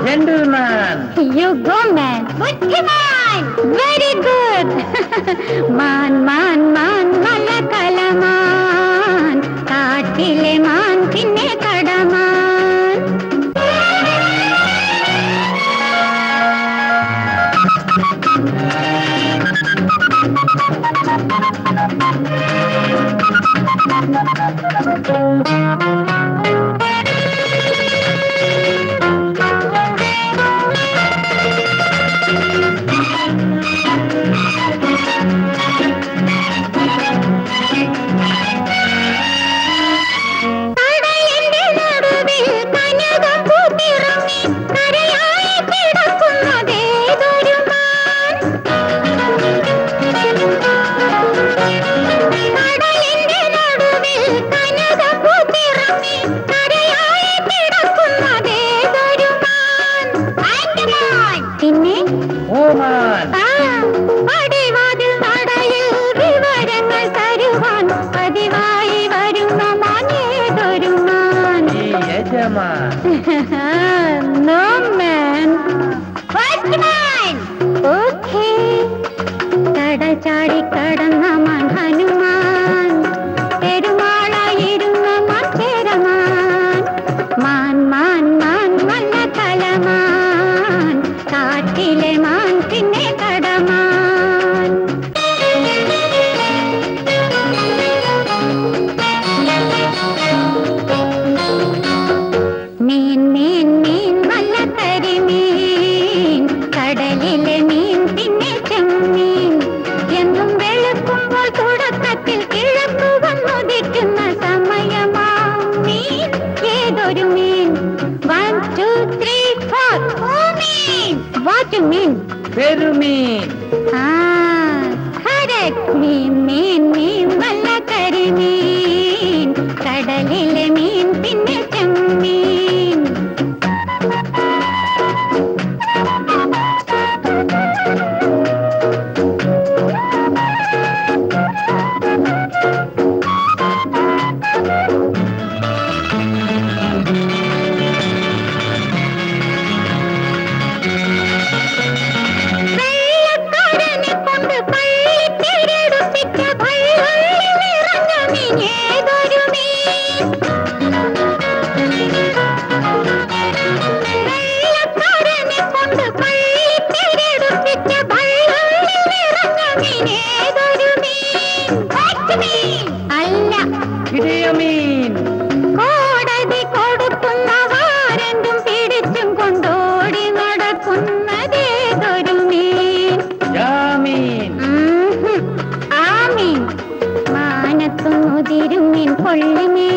Gentleman. You go, man. Good man. Very good. Man, man, man, mala kalaman. Kaatile man, pinne kadaman. Woman. പടിവാതിൽ നടയിൽ വിവരങ്ങൾ തരുവാൻ പതിവായി വരുന്ന മാനേതൊരു മാൻ. ഈ യജമാൻ. No man. First man. Okay. കടൽ ചാടി കടന്ന മാൻ ഹനുമാൻ. പെരുമാളായിരുന്ന മാൻ ചേരമാൻ. മാൻ മാൻ മാൻ മല്ല കലമാൻ. കാട്ടിലെ മാൻ പിന്നെ കടമാൻ. മീൻ മീൻ മീൻ നല്ല കരിമീൻ. കടലിലെ മീൻ പിന്നെ ചെമ്മീൻ. എന്നും വെളുക്കുമ്പോൾ തുടക്കത്തിൽ കിഴക്കു വന്നുദിക്കുന്ന സമയമാ മീൻ. ഏതൊരു മീൻ? 1 2 3 4. മീൻ. What you mean? പെരുമീൻ. Correct. മീൻ മീൻ മീൻ നല്ല കരിമീൻ. കടലിലെ മീൻ പിന്നെ ചെമ്മീൻ. വെള്ളക്കാരനെ കൊണ്ട് പള്ളി തിരടുപ്പിച്ച ഭള്ളുള്ളിൽ നിറഞ്ഞ മീൻ ഏതൊരു മീൻ? വെള്ളക്കാരനെ കൊണ്ട് പള്ളി തിരടുപ്പിച്ച ഭള്ളുള്ളിൽ നിറഞ്ഞ മീൻ ഏതൊരു മീൻ? മീൻ അല്ല. ഇടിയമീൻ. കോടതി കൊടുക്കുന്ന വാരന്റും പിടിച്ചും കൊണ്ടോടി നടക്കുന്നതേതൊരു മീൻ? ജാമീൻ. ആ മീൻ. മാനത്തും മുതിരും മീൻ പൊള്ളിമീൻ.